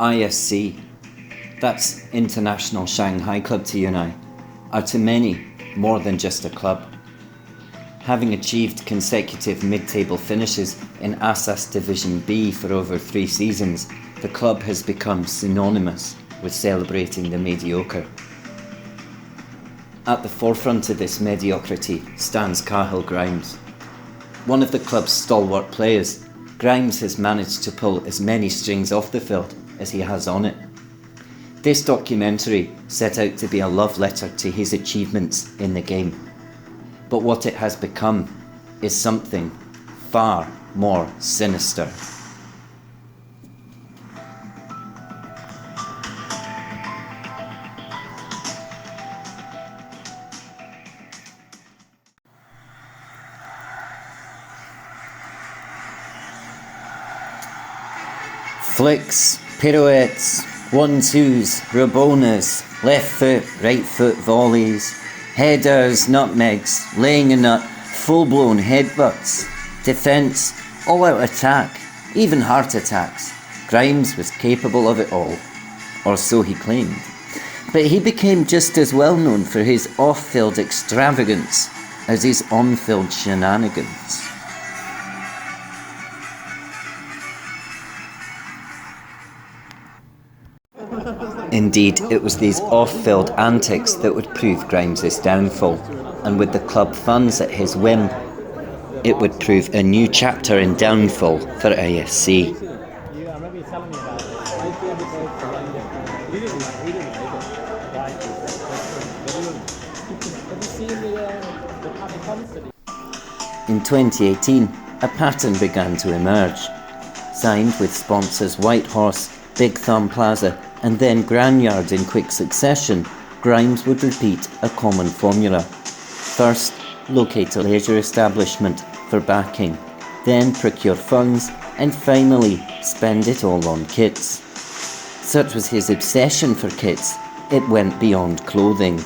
ISC, that's International Shanghai Club to you and I, are to many more than just a club. Having achieved consecutive mid-table finishes in Asas Division B for over 3 seasons, the club has become synonymous with celebrating the mediocre. At the forefront of this mediocrity stands Cahill Grimes. One of the club's stalwart players, Grimes has managed to pull as many strings off the field as he has on it. This documentary set out to be a love letter to his achievements in the game. But what it has become is something far more sinister. Flicks, pirouettes, 1-2s, rabonas, left foot, right foot volleys, headers, nutmegs, laying a nut, full-blown headbutts, defence, all-out attack, even heart attacks. Grimes was capable of it all, or so he claimed. But he became just as well known for his off-field extravagance as his on-field shenanigans. Indeed, it was these off-field antics that would prove Grimes' downfall, and with the club funds at his whim, it would prove a new chapter in downfall for ISC. In 2018, a pattern began to emerge. Signed with sponsors Whitehorse, Big Thumb Plaza, and then Granyard in quick succession, Grimes would repeat a common formula. First, locate a leisure establishment for backing, then procure funds, and finally spend it all on kits. Such was his obsession for kits, it went beyond clothing.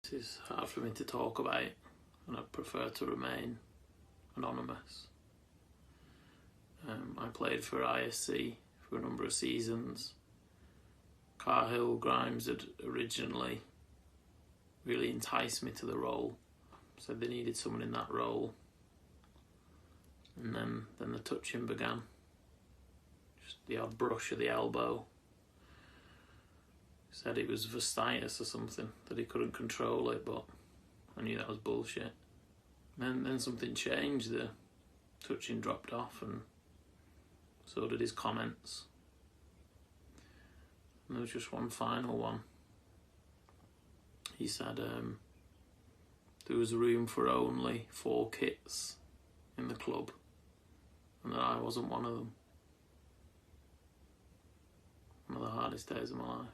This is hard for me to talk about, and I prefer to remain anonymous. I played for ISC for a number of seasons. Cahill Grimes had originally really enticed me to the role, said they needed someone in that role, and then the touching began. Just the odd brush of the elbow. Said it was fasciitis or something, that he couldn't control it, but I knew that was bullshit. And then something changed, the touching dropped off, and so did his comments. And there was just one final one. He said there was room for only 4 kits in the club, and that I wasn't one of them. One of the hardest days of my life.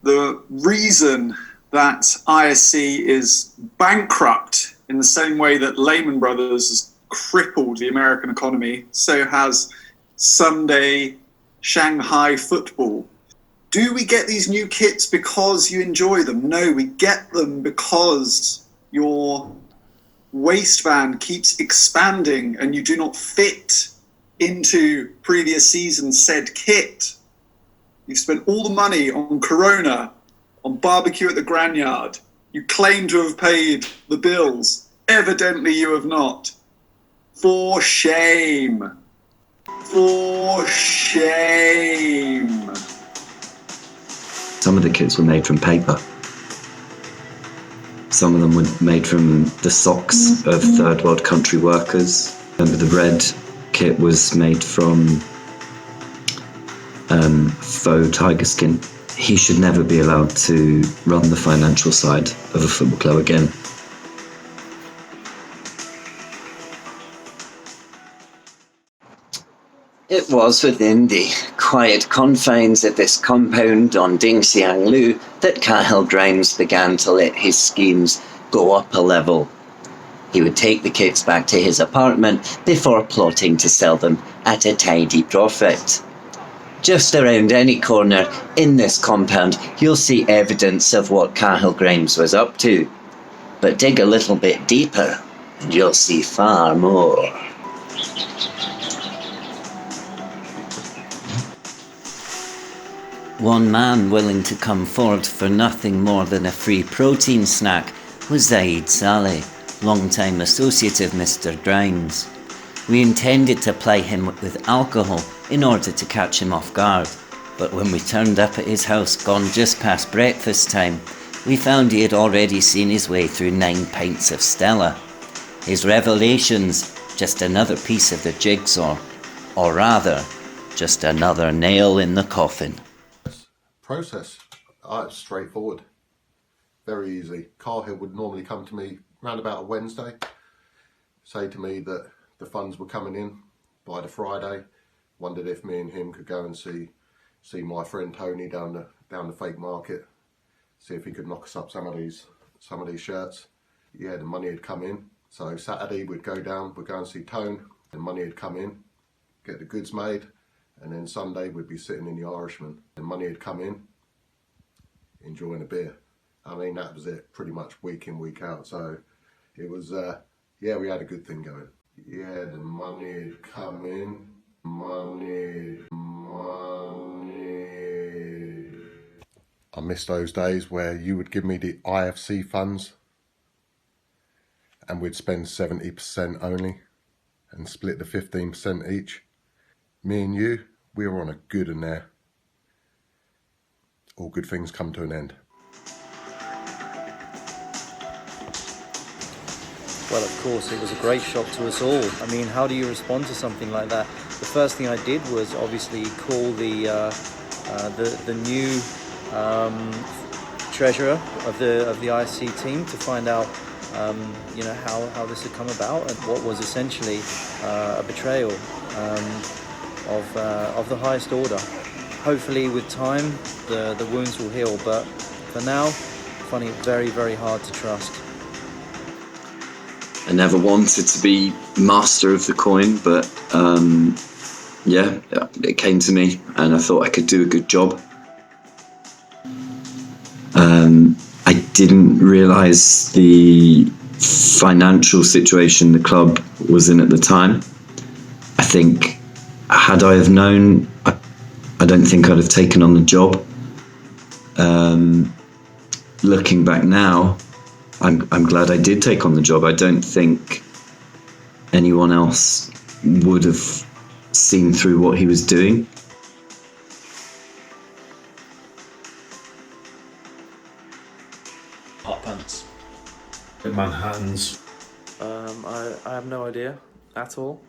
The reason that ISC is bankrupt in the same way that Lehman Brothers has crippled the American economy, so has Sunday Shanghai football. Do we get these new kits because you enjoy them? No, we get them because your waistband keeps expanding and you do not fit into previous season's said kit. You've spent all the money on Corona, on barbecue at the Granyard. You claim to have paid the bills. Evidently you have not. For shame. For shame. Some of the kits were made from paper. Some of them were made from the socks of third world country workers. Remember, the red kit was made from faux tiger skin. He should never be allowed to run the financial side of a football club again. It was within the quiet confines of this compound on Dingxianglu that Cahill Grimes began to let his schemes go up a level. He would take the kits back to his apartment before plotting to sell them at a tidy profit. Just around any corner in this compound, you'll see evidence of what Cahill Grimes was up to. But dig a little bit deeper and you'll see far more. One man willing to come forward for nothing more than a free protein snack was Zaid Saleh, long-time associate of Mr. Grimes. We intended to ply him with alcohol in order to catch him off guard, but when we turned up at his house gone just past breakfast time, we found he had already seen his way through 9 pints of Stella. His revelations, just another piece of the jigsaw, or rather, just another nail in the coffin. Process. It's straightforward, very easy. Cahill would normally come to me around about a Wednesday, say to me that the funds were coming in by the Friday, wondered if me and him could go and see my friend Tony down the fake market, see if he could knock us up some of these shirts. Yeah, the money had come in, so Saturday we'd go and see Tone, the money had come in, get the goods made, and then Sunday we'd be sitting in the Irishman. The money had come in, enjoying a beer. I mean, that was it, pretty much week in, week out. So it was, yeah, we had a good thing going. Yeah, the money had come in, money. I miss those days where you would give me the IFC funds and we'd spend 70% only and split the 15% each. Me and you, we were on a good one there. All good things come to an end. Well, of course, it was a great shock to us all. I mean, how do you respond to something like that? The first thing I did was obviously call the new treasurer of the IC team to find out, you know, how this had come about and what was essentially a betrayal of the highest order. Hopefully, with time, the wounds will heal. But for now, finding it very, very hard to trust. I never wanted to be master of the coin, but yeah, it came to me and I thought I could do a good job. I didn't realise the financial situation the club was in at the time. I think, had I have known, I don't think I'd have taken on the job. Looking back now, I'm glad I did take on the job. I don't think anyone else would have seen through what he was doing. Hot pants. Manhattans. I have no idea at all.